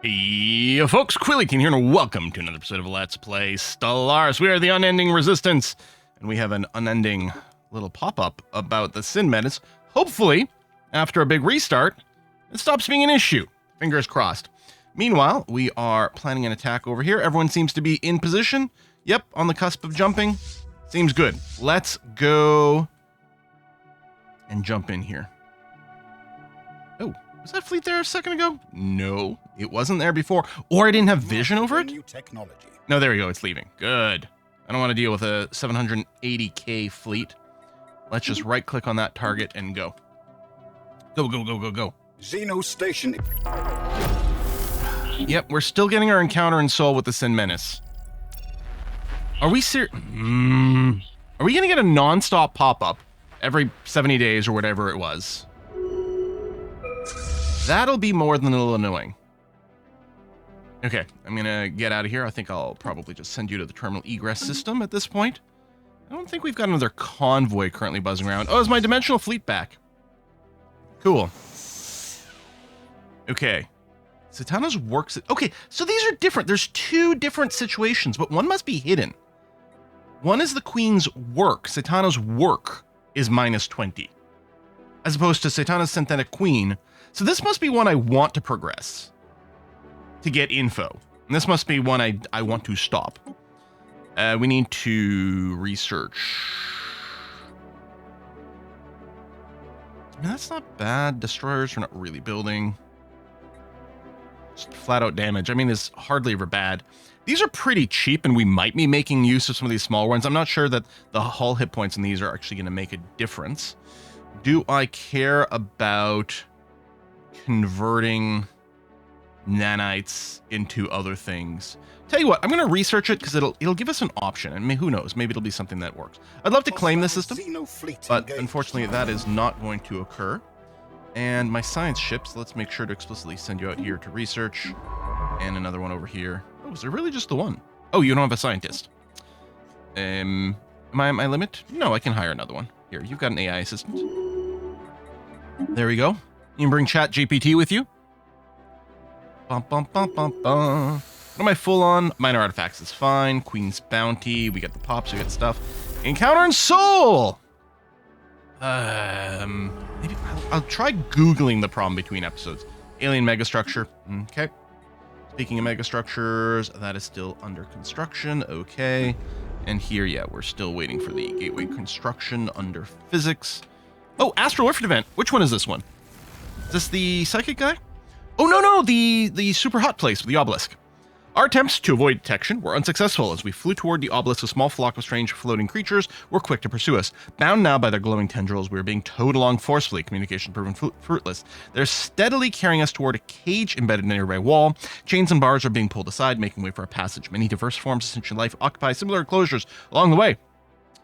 Hey folks, Quilly18 here, and welcome to another episode of Let's Play Stellaris. We are the Unending Resistance, and we have an unending little pop-up about the Sin Menace. Hopefully, after a big restart, it stops being an issue. Fingers crossed. Meanwhile, we are planning an attack over here. Everyone seems to be in position. Yep, on the cusp of jumping. Seems good. Let's go and jump in here. Oh. Was that fleet there a second ago? No, it wasn't there before. Or I didn't have vision over it? No, there we go. It's leaving. Good. I don't want to deal with a 780k fleet. Let's just right-click on that target and go. Go, go, go, go, go. Xeno station. Yep, we're still getting our encounter in Seoul with the Sin Menace. Are we Are we going to get a non-stop pop-up every 70 days or whatever it was? That'll be more than a little annoying. Okay, I'm gonna get out of here. I think I'll probably just send you to the terminal egress system at this point. I don't think we've got another convoy currently buzzing around. Oh, is my dimensional fleet back? Cool. Okay. Satana's works... Okay, so these are different. There's two different situations, but one must be hidden. One is the Queen's work. Satana's work is -20. As opposed to Satana's Synthetic Queen. So this must be one I want to progress to get info. And this must be one I want to stop. We need to research. I mean, that's not bad. Destroyers are not really building. Just flat out damage. I mean, it's hardly ever bad. These are pretty cheap, and we might be making use of some of these small ones. I'm not sure that the hull hit points in these are actually going to make a difference. Do I care about converting nanites into other things? Tell you what, I'm going to research it because it'll give us an option, and who knows, maybe it'll be something that works. I'd love to claim this system, but unfortunately that is not going to occur. And my science ships, let's make sure to explicitly send you out here to research, and another one over here. Oh, is there really just the one? Oh, you don't have a scientist. Am I at my limit? No, I can hire another one. Here, you've got an AI assistant. There we go. You can bring Chat GPT with you. Bum, bum, bum, bum, bum. What am I full on? Minor artifacts is fine. Queen's Bounty. We got the pops. We got stuff. Encounter in Seoul! Maybe I'll try Googling the problem between episodes. Alien megastructure. Okay. Speaking of megastructures, that is still under construction. Okay. And here, yeah, we're still waiting for the gateway construction under physics. Oh, Astral Orphan event. Which one is this one? Is this the psychic guy? Oh, no, the super hot place with the obelisk. Our attempts to avoid detection were unsuccessful. As we flew toward the obelisk, a small flock of strange floating creatures were quick to pursue us. Bound now by their glowing tendrils, we were being towed along forcefully, communication proven fruitless. They're steadily carrying us toward a cage embedded in a nearby wall. Chains and bars are being pulled aside, making way for a passage. Many diverse forms of sentient life occupy similar enclosures along the way.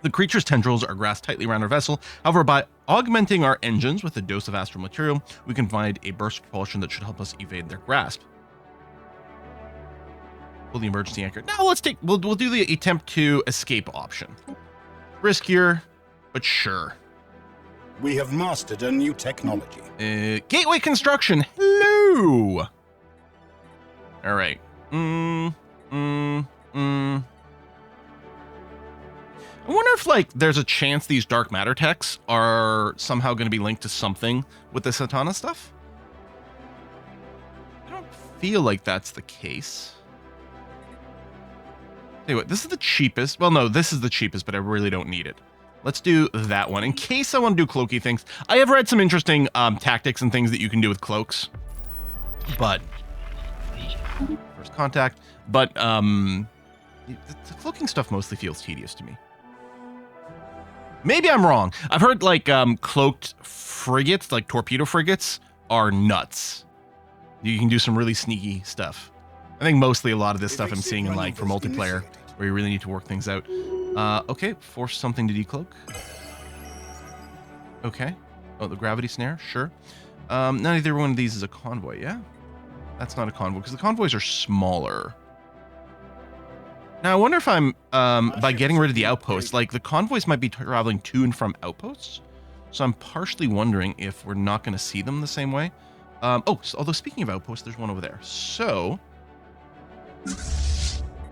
The creature's tendrils are grasped tightly around our vessel. However, by augmenting our engines with a dose of astral material, we can provide a burst of propulsion that should help us evade their grasp. Pull the emergency anchor. Now we'll do the attempt to escape option. Riskier, but sure. We have mastered a new technology. Gateway construction. Hello. All right. I wonder if, like, there's a chance these dark matter techs are somehow going to be linked to something with the Satana stuff. I don't feel like that's the case. Tell you what, this is the cheapest. Well, no, this is the cheapest, but I really don't need it. Let's do that one in case I want to do cloaky things. I have read some interesting tactics and things that you can do with cloaks, but first contact. But the cloaking stuff mostly feels tedious to me. Maybe I'm wrong. I've heard like cloaked frigates, like torpedo frigates, are nuts. You can do some really sneaky stuff. I think mostly a lot of this stuff I'm seeing in like for multiplayer, where you really need to work things out. Okay, force something to decloak. Okay. Oh, the gravity snare, sure. Not either one of these is a convoy, yeah? That's not a convoy, because the convoys are smaller. Now, I wonder if I'm, by getting rid of the outposts, like, the convoys might be traveling to and from outposts. So I'm partially wondering if we're not going to see them the same way. Although speaking of outposts, there's one over there. So,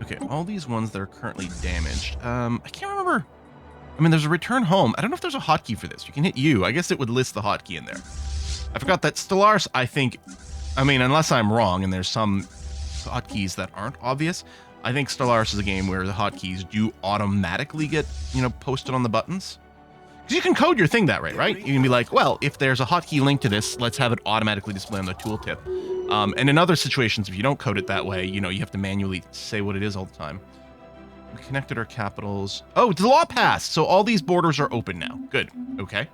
okay, all these ones that are currently damaged. I can't remember. I mean, there's a return home. I don't know if there's a hotkey for this. You can hit U. I guess it would list the hotkey in there. I forgot that Stellaris, I think, I mean, unless I'm wrong and there's some hotkeys that aren't obvious, I think Stellaris is a game where the hotkeys do automatically get, posted on the buttons. Because you can code your thing that way, right? You can be like, well, if there's a hotkey linked to this, let's have it automatically display on the tooltip. And in other situations, if you don't code it that way, you have to manually say what it is all the time. We connected our capitals. Oh, the law passed. So all these borders are open now. Good. Okay.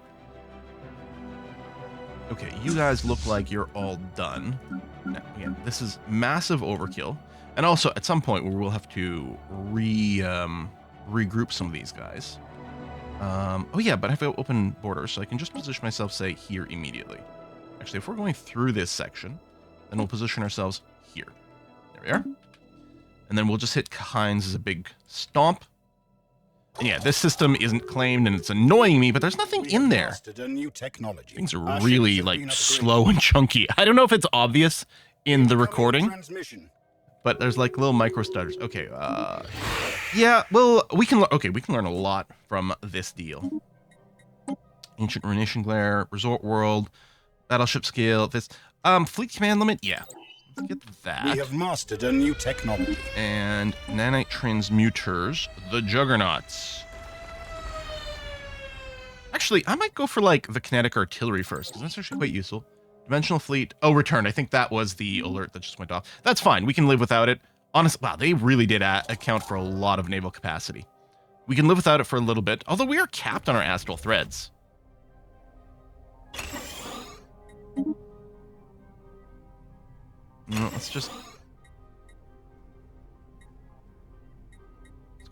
Okay, you guys look like you're all done. Now, again, this is massive overkill. And also, at some point, we'll have to regroup some of these guys. Oh yeah, but I have to open borders, so I can just position myself, say, here immediately. Actually, if we're going through this section, then we'll position ourselves here. There we are. And then we'll just hit Hines as a big stomp. And yeah, this system isn't claimed, and it's annoying me, but there's nothing in there. Things are really, slow and chunky. I don't know if it's obvious in the recording, but there's, little micro stutters. Okay, yeah, well, we can learn a lot from this deal. Ancient Ruination Glare, Resort World, Battleship Scale, this, Fleet Command Limit, yeah. Let's get that. We have mastered a new technology. And nanite transmuters, the juggernauts. Actually, I might go for the kinetic artillery first, because that's actually quite useful. Dimensional fleet. Oh, return. I think that was the alert that just went off. That's fine. We can live without it. Honestly, wow, they really did account for a lot of naval capacity. We can live without it for a little bit, although we are capped on our astral threads. No, let's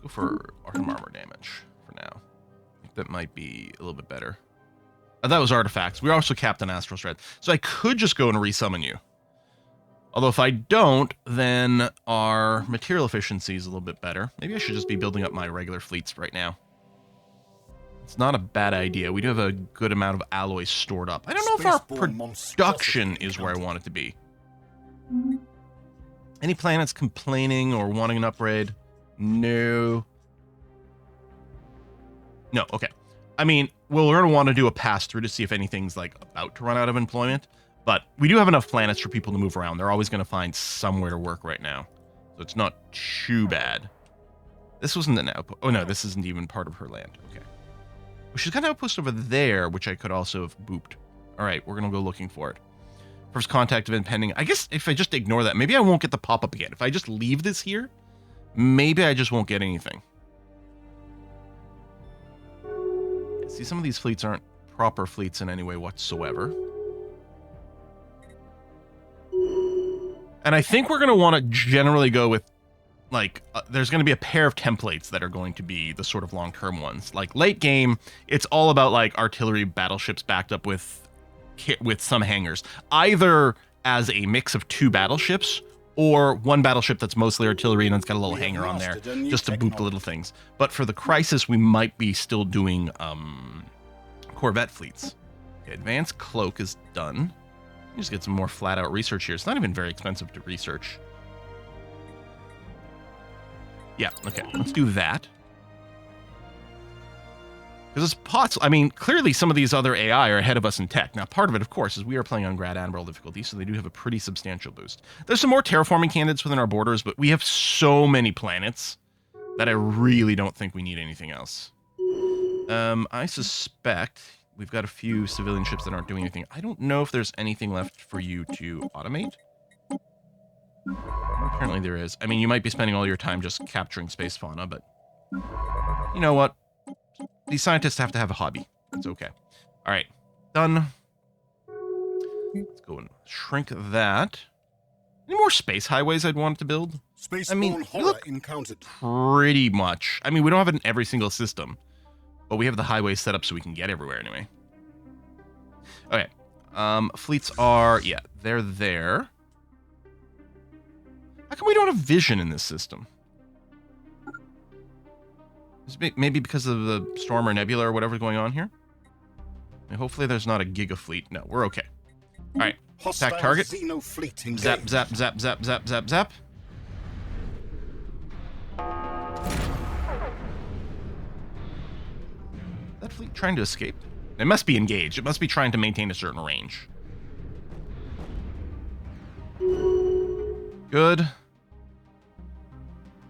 go for Arkham armor damage for now. I think that might be a little bit better. That was artifacts. We're also capped on astral thread, so I could just go and resummon you. Although if I don't, then our material efficiency is a little bit better. Maybe I should just be building up my regular fleets right now. It's not a bad idea. We do have a good amount of alloys stored up. I don't know if our production is where I want it to be. Any planets complaining or wanting an upgrade? No. No, okay. I mean, we're going to want to do a pass-through to see if anything's, about to run out of employment. But we do have enough planets for people to move around. They're always going to find somewhere to work right now. So it's not too bad. This wasn't an outpost. Oh, no, this isn't even part of her land. Okay. Well, she's got an outpost over there, which I could also have booped. All right, we're going to go looking for it. First contact event pending. I guess if I just ignore that, maybe I won't get the pop-up again. If I just leave this here, maybe I just won't get anything. See, some of these fleets aren't proper fleets in any way whatsoever. And I think we're going to want to generally go with, there's going to be a pair of templates that are going to be the sort of long-term ones. Late game, it's all about, artillery battleships backed up with some hangars, either as a mix of two battleships or one battleship that's mostly artillery and it's got a little hangar on there just to boop the little things. But for the Crisis, we might be still doing Corvette fleets. Okay, advanced cloak is done. Just get some more flat out research here. It's not even very expensive to research. Yeah, okay, let's do that. Because it's possible. I mean, clearly some of these other AI are ahead of us in tech. Now, part of it, of course, is we are playing on Grad Admiral difficulty, so they do have a pretty substantial boost. There's some more terraforming candidates within our borders, but we have so many planets that I really don't think we need anything else. I suspect we've got a few civilian ships that aren't doing anything. I don't know if there's anything left for you to automate. Apparently there is. I mean, you might be spending all your time just capturing space fauna, but you know what? These scientists have to have a hobby. It's okay. All right, done. Let's go and shrink that. Any more space highways I'd want to build? I mean, look, pretty much. I mean, we don't have it in every single system, but we have the highways set up so we can get everywhere anyway. Okay. Fleets are, yeah, they're there. How come we don't have vision in this system? Maybe because of the storm or nebula or whatever's going on here? I mean, hopefully there's not a giga fleet. No, we're okay. All right. Hostile target. Xeno fleet engaged. Zap, zap, zap, zap, zap, zap, zap. That fleet trying to escape? It must be engaged. It must be trying to maintain a certain range. Good.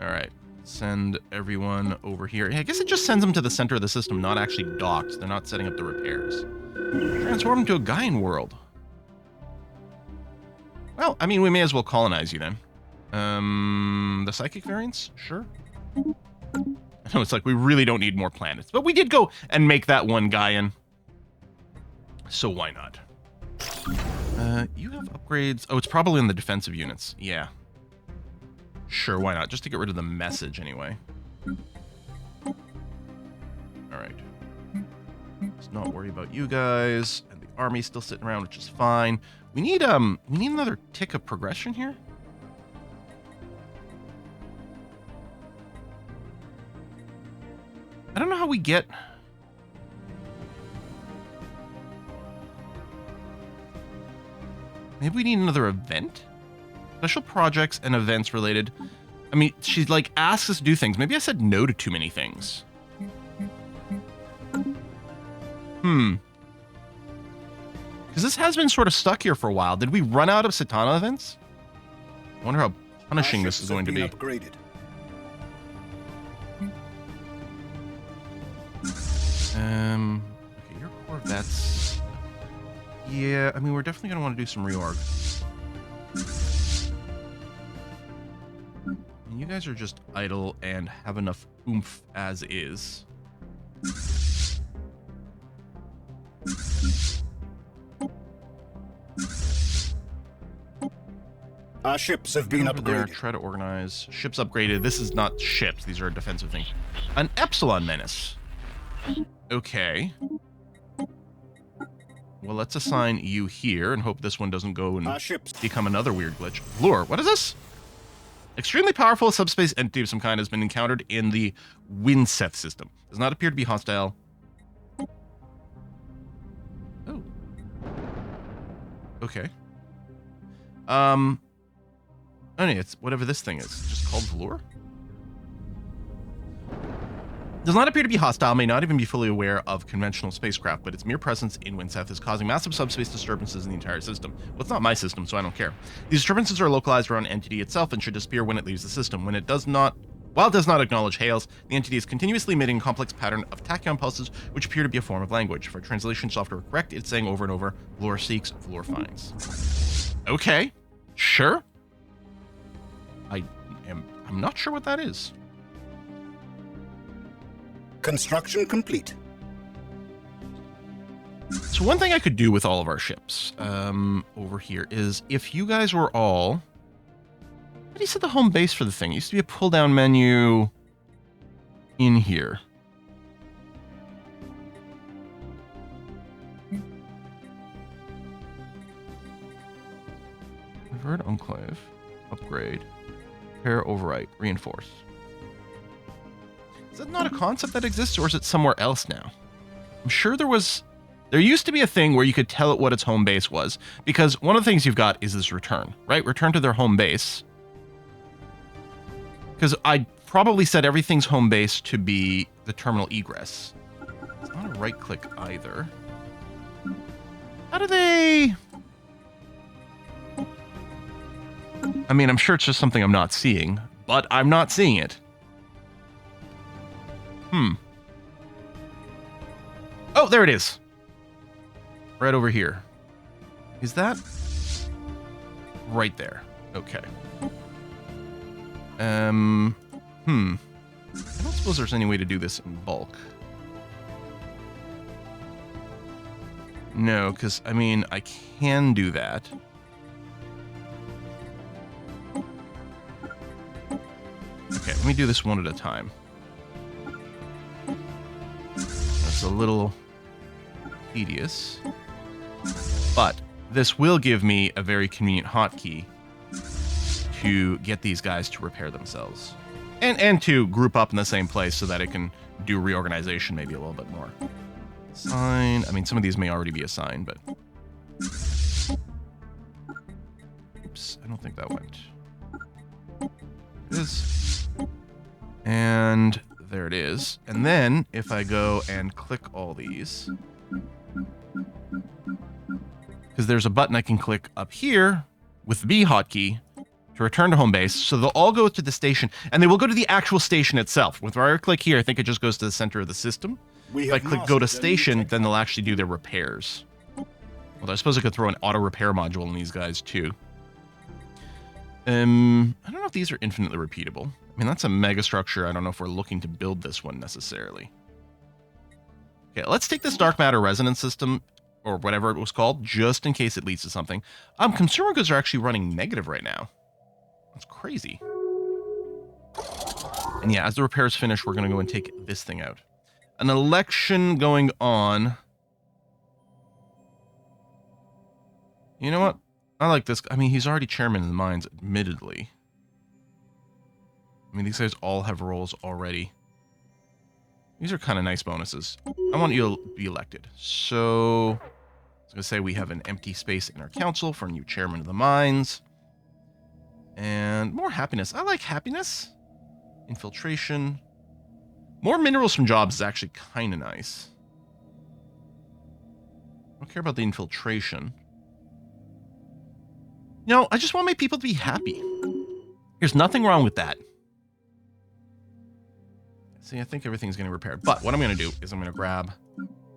All right. Send everyone over here. Yeah, I guess it just sends them to the center of the system, not actually docked. They're not setting up the repairs. Transform into a Gaian world. Well, I mean, we may as well colonize you then. The psychic variants? Sure. I know it's like we really don't need more planets, but we did go and make that one Gaian. So why not? You have upgrades. Oh, it's probably in the defensive units. Yeah. Sure, why not? Just to get rid of the message anyway. All right. Let's not worry about you guys. And the army's still sitting around, which is fine. We need another tick of progression here. I don't know how we get... Maybe we need another event? Special projects and events related. I mean, she like asks us to do things. Maybe I said no to too many things. Because this has been sort of stuck here for a while. Did we run out of Satana events? I wonder how punishing this is going to be. Upgraded. Okay, your core vets. Yeah, I mean, we're definitely going to want to do some reorg. And you guys are just idle and have enough oomph as is. Our ships have been Over there, upgraded. try to organize. Ships upgraded. This is not ships. These are defensive things. An Epsilon menace. Okay. Well, let's assign you here and hope this one doesn't go and become another weird glitch. Lure, what is this? Extremely powerful subspace entity of some kind has been encountered in the Winseth system. Does not appear to be hostile. Oh. Okay. Anyway, it's whatever this thing is. It's just called Lure? Does not appear to be hostile, may not even be fully aware of conventional spacecraft, but its mere presence in Winseth is causing massive subspace disturbances in the entire system. Well, it's not my system, so I don't care. These disturbances are localized around entity itself and should disappear when it leaves the system. While it does not acknowledge hails, the entity is continuously emitting a complex pattern of tachyon pulses, which appear to be a form of language. For translation software correct, it's saying over and over, Vlor seeks, Vlor finds. Okay, sure. I'm not sure what that is. Construction complete. So one thing I could do with all of our ships over here is if you guys were all... What do you set the home base for the thing? It used to be a pull-down menu in here. Convert enclave. Upgrade. Repair, overwrite, reinforce. Is that not a concept that exists, or is it somewhere else now? I'm sure there used to be a thing where you could tell it what its home base was, because one of the things you've got is this return, right? Return to their home base. Because I probably set everything's home base to be the terminal egress. It's not a right click either. How do they... I mean, I'm sure it's just something I'm not seeing, but I'm not seeing it. Oh, there it is. Right over here. Is that... Right there. Okay. I don't suppose there's any way to do this in bulk. No, because, I mean, I can do that. Okay, let me do this one at a time. That's a little tedious, but this will give me a very convenient hotkey to get these guys to repair themselves and to group up in the same place so that it can do reorganization maybe a little bit more. Assign. I mean, some of these may already be assigned, but I don't think that went. It is. And there it is. And then if I go and click all these, because there's a button I can click up here with the B hotkey to return to home base. So they'll all go to the station, and they will go to the actual station itself. With where I click here, I think it just goes to the center of the system. If I click go to station, then they'll actually do their repairs. Well, I suppose I could throw an auto repair module in these guys too. I don't know if these are infinitely repeatable. I mean, that's a mega structure. I don't know if we're looking to build this one necessarily. Okay, let's take this dark matter resonance system, or whatever it was called, just in case it leads to something. Consumer goods are actually running negative right now. That's crazy. And yeah, as the repairs finish, we're going to go and take this thing out. An election going on. You know what? I like this. I mean, he's already chairman of the mines, admittedly. I mean, these guys all have roles already. These are kind of nice bonuses. I want you to be elected. So, I was going to say we have an empty space in our council for a new chairman of the mines. And more happiness. I like happiness. Infiltration. More minerals from jobs is actually kind of nice. I don't care about the infiltration. No, I just want my people to be happy. There's nothing wrong with that. See, I think everything's getting repaired. But what I'm going to do is I'm going to grab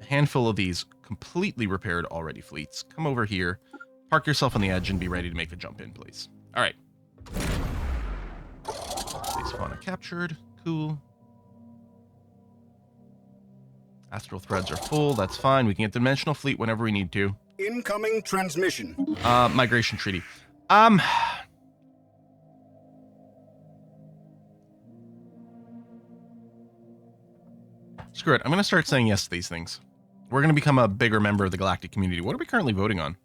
a handful of these completely repaired already fleets. Come over here, park yourself on the edge, and be ready to make a jump in, please. All right. Space fauna captured. Cool. Astral threads are full. That's fine. We can get the dimensional fleet whenever we need to. Incoming transmission. Migration treaty. Screw it. I'm going to start saying yes to these things. We're going to become a bigger member of the galactic community. What are we currently voting on?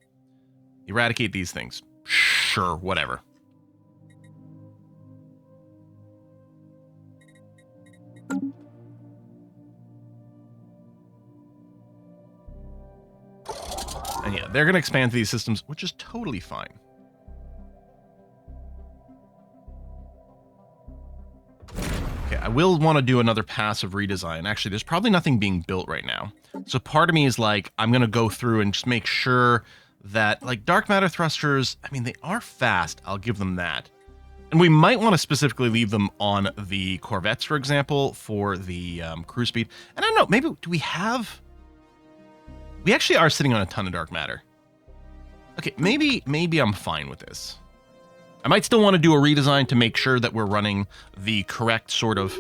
Eradicate these things. Sure, whatever. And yeah, they're going to expand to these systems, which is totally fine. Okay, I will want to do another passive redesign. Actually, there's probably nothing being built right now. So part of me is like, I'm going to go through and just make sure that, like, dark matter thrusters, I mean, they are fast. I'll give them that. And we might want to specifically leave them on the corvettes, for example, for the cruise speed. And I don't know, maybe, do we have... We actually are sitting on a ton of dark matter. Okay, maybe I'm fine with this. I might still want to do a redesign to make sure that we're running the correct sort of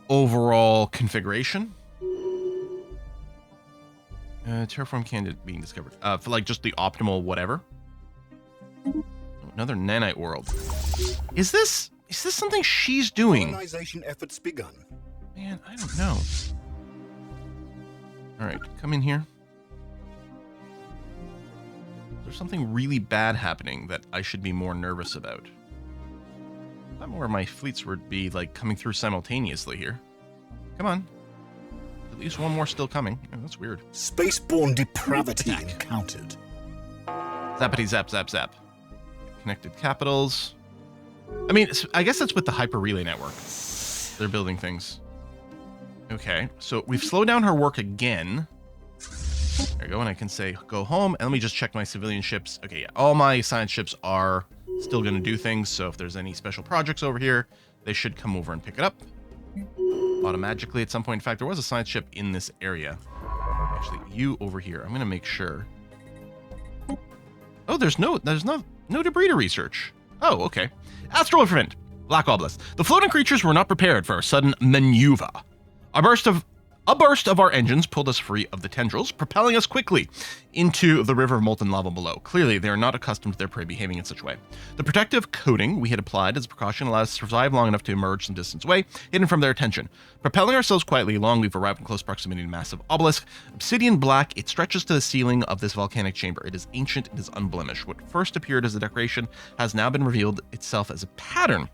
overall configuration. Terraform candidate being discovered. For like just the optimal whatever. Another nanite world. Is this something she's doing? Colonization efforts begun. Man, I don't know. All right, come in here. There's something really bad happening that I should be more nervous about. I thought more of my fleets would be like coming through simultaneously here. Come on. At least one more still coming. Oh, that's weird. Spaceborne depravity encountered. Zappity zap zap zap. Connected capitals. I mean, I guess that's with the hyper relay network. They're building things. Okay, so we've slowed down her work again. There we go, and I can say go home, and let me just check my civilian ships. Okay, yeah, all my science ships are still going to do things, so if there's any special projects over here, they should come over and pick it up automatically at some point. In fact, there was a science ship in this area. Actually, you over here, I'm going to make sure. Oh, there's no debris to research. Oh, okay. Astral event, Black Obelisk. The floating creatures were not prepared for a sudden maneuver. A burst of our engines pulled us free of the tendrils, propelling us quickly into the river of molten lava below. Clearly, they are not accustomed to their prey behaving in such a way. The protective coating we had applied as a precaution allowed us to survive long enough to emerge some distance away, hidden from their attention. Propelling ourselves quietly along, we've arrived in close proximity to a massive obelisk. Obsidian black, it stretches to the ceiling of this volcanic chamber. It is ancient, it is unblemished. What first appeared as a decoration has now been revealed itself as a pattern.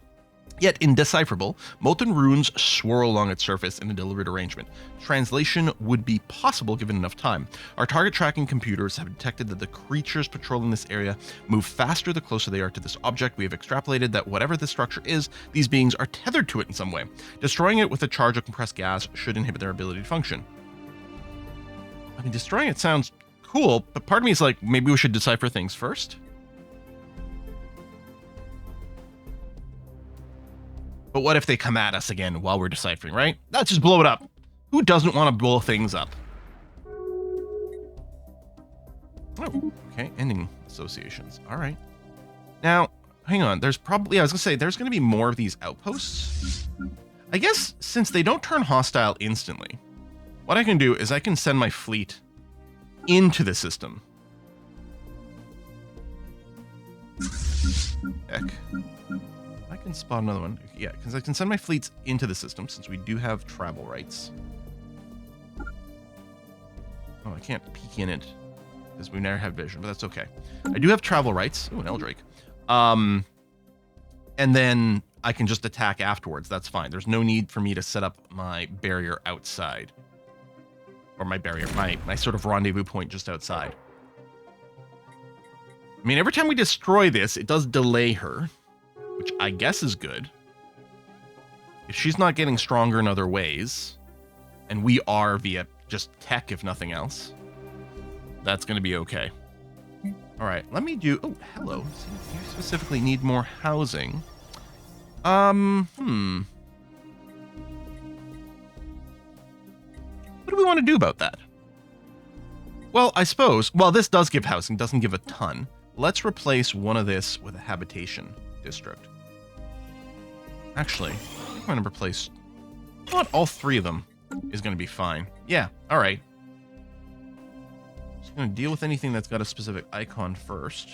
Yet indecipherable, molten runes swirl along its surface in a deliberate arrangement. Translation would be possible given enough time. Our target tracking computers have detected that the creatures patrolling this area move faster the closer they are to this object. We have extrapolated that whatever this structure is, these beings are tethered to it in some way. Destroying it with a charge of compressed gas should inhibit their ability to function. I mean, destroying it sounds cool, but part of me is like, maybe we should decipher things first? But what if they come at us again while we're deciphering, right? Let's just blow it up. Who doesn't want to blow things up? Oh, okay. Ending associations. All right. Now, hang on. There's probably, I was going to say, there's going to be more of these outposts. I guess since they don't turn hostile instantly, what I can do is I can send my fleet into the system. Heck. I can spot another one. Yeah, because I can send my fleets into the system since we do have travel rights. Oh, I can't peek in it because we never have vision, but that's okay. I do have travel rights. Oh, an Eldrake. And then I can just attack afterwards. That's fine. There's no need for me to set up my barrier outside. Or my barrier, my sort of rendezvous point just outside. I mean, every time we destroy this, it does delay her, which I guess is good. If she's not getting stronger in other ways, and we are via just tech, if nothing else, that's going to be okay. All right, let me do... Oh, hello. You specifically need more housing. What do we want to do about that? Well, I suppose... Well, this does give housing, doesn't give a ton. Let's replace one of this with a habitation district. Actually, I think I'm going to replace... Not all three of them is going to be fine. Yeah, all right. Just going to deal with anything that's got a specific icon first.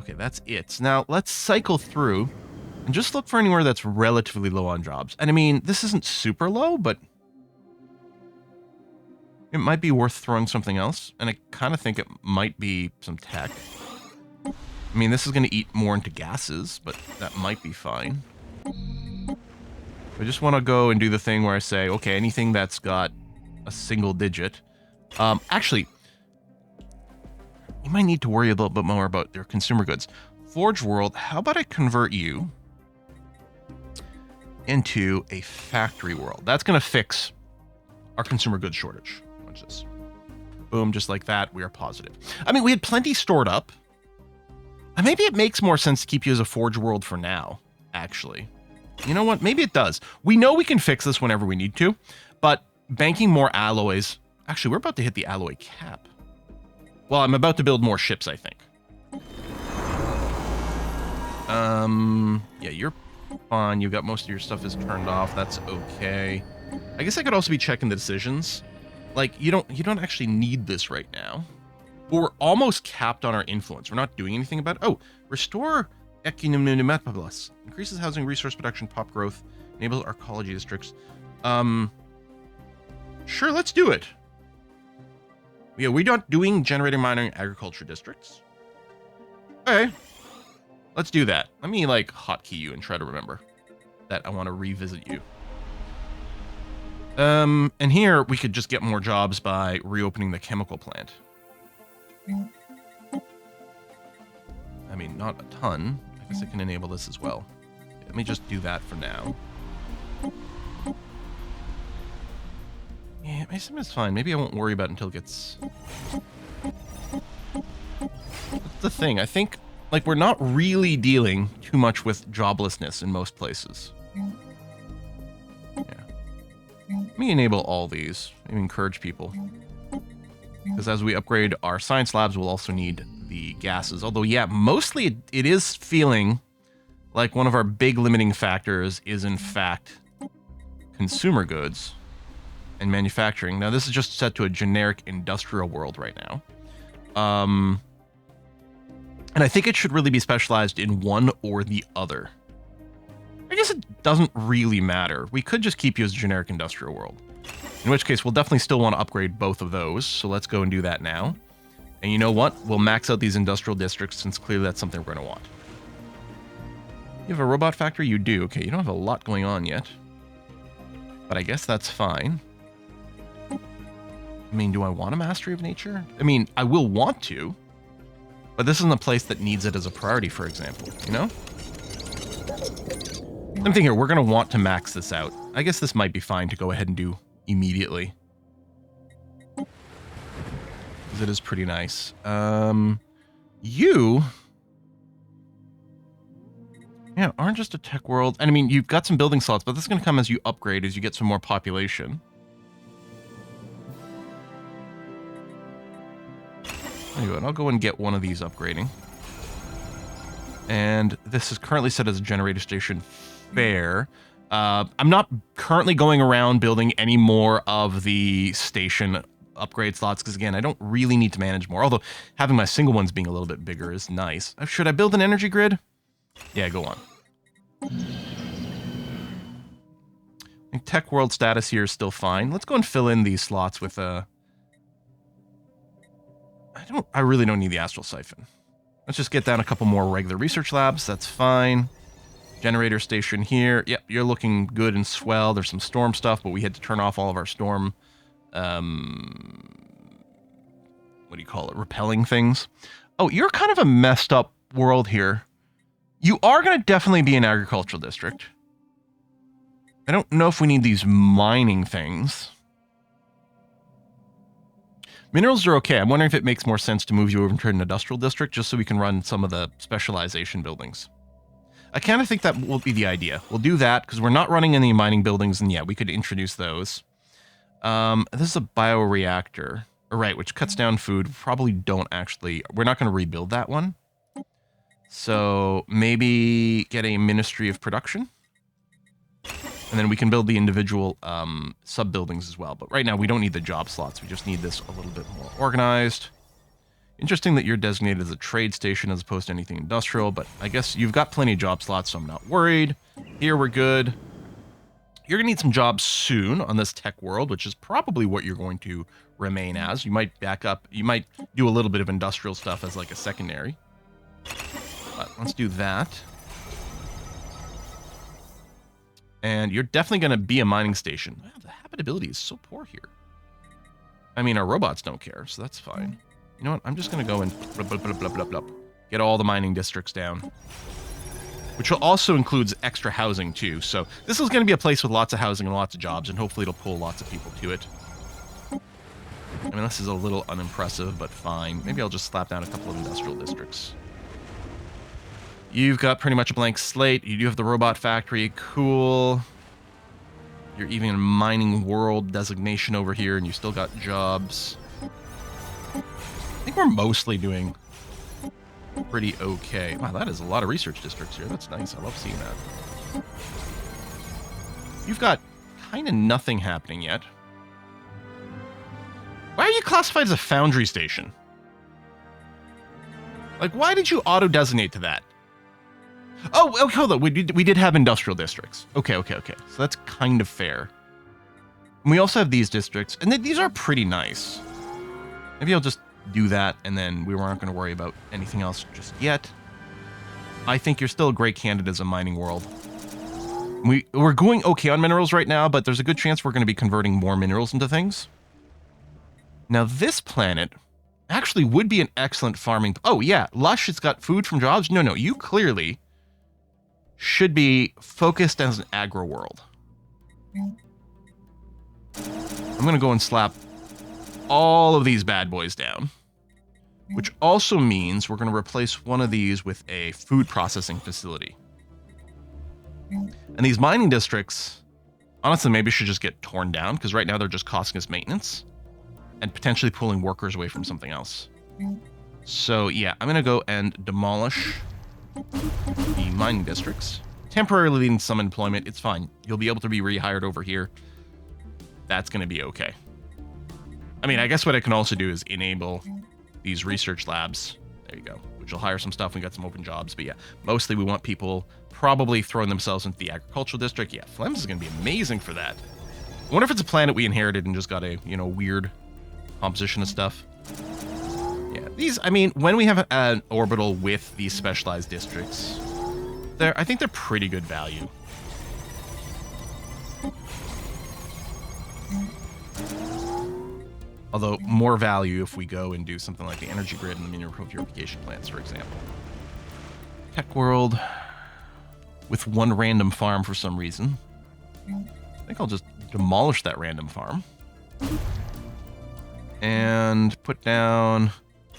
Okay, that's it. Now, let's cycle through and just look for anywhere that's relatively low on jobs. And I mean, this isn't super low, but it might be worth throwing something else. And I kind of think it might be some tech. I mean, this is going to eat more into gases, but that might be fine. I just want to go and do the thing where I say, okay, anything that's got a single digit. Actually, you might need to worry a little bit more about their consumer goods. Forge World, how about I convert you into a factory world? That's going to fix our consumer goods shortage. Watch this. Boom, just like that, we are positive. I mean, we had plenty stored up. Maybe it makes more sense to keep you as a Forge World for now, actually. You know what? Maybe it does. We know we can fix this whenever we need to, but banking more alloys... Actually, we're about to hit the alloy cap. Well, I'm about to build more ships, I think. Yeah, you're fine. You got most of your stuff is turned off. That's okay. I guess I could also be checking the decisions. Like, you don't actually need this right now. But we're almost capped on our influence. We're not doing anything about it. Oh, restore Equinumnumatablus. Increases housing resource production, pop growth, enables arcology districts. Sure, let's do it. Yeah, we're not doing generating, mining, agriculture districts. Okay. Let's do that. Let me, like, hotkey you and try to remember that I want to revisit you. And here, we could just get more jobs by reopening the chemical plant. I mean, not a ton. I guess I can enable this as well. Let me just do that for now. Yeah, it's fine. Maybe I won't worry about it until it gets... That's the thing. I think, like, we're not really dealing too much with joblessness in most places. Yeah. Let me enable all these. Maybe encourage people. Because as we upgrade our science labs, we'll also need the gases. Although, yeah, mostly it is feeling like one of our big limiting factors is, in fact, consumer goods and manufacturing. Now, this is just set to a generic industrial world right now. And I think it should really be specialized in one or the other. I guess it doesn't really matter. We could just keep you as a generic industrial world. In which case, we'll definitely still want to upgrade both of those. So let's go and do that now. And you know what? We'll max out these industrial districts since clearly that's something we're going to want. You have a robot factory? You do. Okay, you don't have a lot going on yet. But I guess that's fine. I mean, do I want a mastery of nature? I mean, I will want to. But this isn't a place that needs it as a priority, for example, you know? I'm thinking here, we're going to want to max this out. I guess this might be fine to go ahead and do immediately. Because it is pretty nice. You... Yeah, aren't just a tech world. And I mean, you've got some building slots, but this is going to come as you upgrade, as you get some more population. Anyway, I'll go and get one of these upgrading. And this is currently set as a generator station fair. I'm not currently going around building any more of the station upgrade slots, because again, I don't really need to manage more. Although having my single ones being a little bit bigger is nice. Should I build an energy grid? Yeah, go on. I think tech world status here is still fine. Let's go and fill in these slots with a... I really don't need the astral siphon. Let's just get down a couple more regular research labs. That's fine. Generator station here. Yep, you're looking good and swell. There's some storm stuff, but we had to turn off all of our storm... what do you call it? Repelling things. Oh, you're kind of a messed up world here. You are going to definitely be an agricultural district. I don't know if we need these mining things. Minerals are okay. I'm wondering if it makes more sense to move you over into an industrial district just so we can run some of the specialization buildings. I kind of think that will be the idea. We'll do that because we're not running any mining buildings, and yeah, we could introduce those. This is a bioreactor. Right, which cuts down food. Probably don't actually... We're not going to rebuild that one. So maybe get a Ministry of Production. And then we can build the individual sub-buildings as well. But right now we don't need the job slots. We just need this a little bit more organized. Interesting that you're designated as a trade station as opposed to anything industrial. But I guess you've got plenty of job slots, so I'm not worried. Here we're good. You're going to need some jobs soon on this tech world, which is probably what you're going to remain as. You might back up. You might do a little bit of industrial stuff as like a secondary. But let's do that. And you're definitely going to be a mining station. Wow, the habitability is so poor here. I mean, our robots don't care, so that's fine. You know what? I'm just going to go and get all the mining districts down. Which will also includes extra housing, too. So this is going to be a place with lots of housing and lots of jobs, and hopefully it'll pull lots of people to it. I mean, this is a little unimpressive, but fine. Maybe I'll just slap down a couple of industrial districts. You've got pretty much a blank slate. You do have the robot factory. Cool. You're even a mining world designation over here, and you still got jobs. I think we're mostly doing pretty okay. Wow, that is a lot of research districts here. That's nice. I love seeing that. You've got kind of nothing happening yet. Why are you classified as a foundry station? Like, why did you auto-designate to that? Oh, okay, hold on. We did have industrial districts. Okay. So that's kind of fair. And we also have these districts, and these are pretty nice. Maybe I'll just do that, and then we weren't going to worry about anything else just yet. I think you're still a great candidate as a mining world. We're going okay on minerals right now, but there's a good chance we're going to be converting more minerals into things. Now, this planet actually would be an excellent farming... Oh, yeah, Lush, it's got food from jobs. No, you clearly should be focused as an agro world. I'm going to go and slap all of these bad boys down, which also means we're going to replace one of these with a food processing facility. And these mining districts, honestly, maybe should just get torn down, because right now they're just costing us maintenance and potentially pulling workers away from something else. So yeah, I'm going to go and demolish the mining districts. Temporarily leaving some employment, it's fine. You'll be able to be rehired over here. That's going to be okay. I mean, I guess what I can also do is enable these research labs. There you go. Which will hire some stuff. We got some open jobs. But yeah, mostly we want people probably throwing themselves into the agricultural district. Yeah, Flems is going to be amazing for that. I wonder if it's a planet we inherited and just got a, weird composition of stuff. Yeah, these, I mean, when we have an orbital with these specialized districts, I think they're pretty good value. Although more value if we go and do something like the energy grid and the mineral purification plants, for example. Tech world with one random farm for some reason. I think I'll just demolish that random farm and put down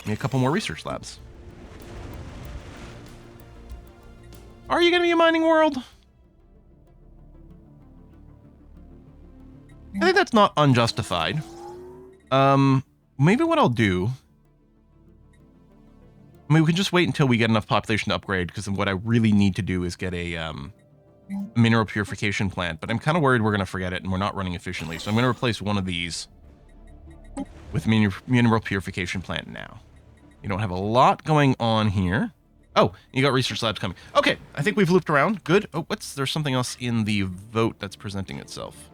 a couple more research labs. Are you going to be a mining world? I think that's not unjustified. Maybe what I'll do, I mean, we can just wait until we get enough population to upgrade, because what I really need to do is get a mineral purification plant, but I'm kind of worried we're going to forget it and we're not running efficiently. So I'm going to replace one of these with mineral purification plant now. You don't have a lot going on here. Oh, you got research labs coming. Okay, I think we've looped around. Good. Oh, there's something else in the vote that's presenting itself.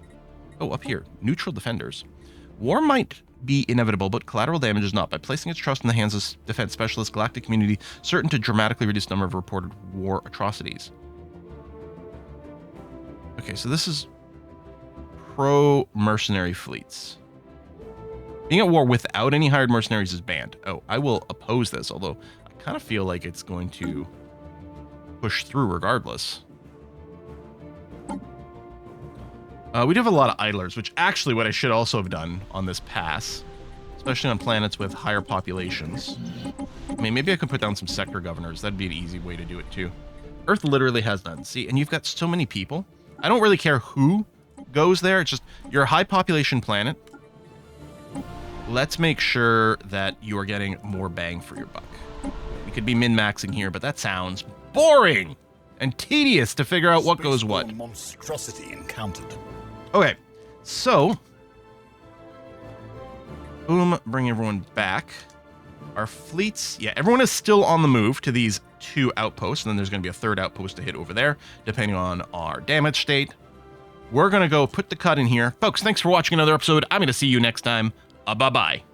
Oh, up here, neutral defenders. War might be inevitable, but collateral damage is not. By placing its trust in the hands of defense specialists, galactic community certain to dramatically reduce the number of reported war atrocities. Okay, so this is pro-mercenary fleets. Being at war without any hired mercenaries is banned. Oh, I will oppose this, although I kind of feel like it's going to push through regardless. We do have a lot of idlers, which actually what I should also have done on this pass, especially on planets with higher populations. I mean, maybe I could put down some sector governors. That'd be an easy way to do it too. Earth literally has none. See, and you've got so many people. I don't really care who goes there. It's just, you're a high population planet. Let's make sure that you are getting more bang for your buck. We could be min-maxing here, but that sounds boring and tedious to figure out what goes what. Monstrosity encountered. Okay, so boom, bring everyone back. Our fleets, yeah, everyone is still on the move to these 2 outposts, and then there's going to be a 3rd outpost to hit over there, depending on our damage state. We're going to go put the cut in here. Folks, thanks for watching another episode. I'm going to see you next time. Bye-bye.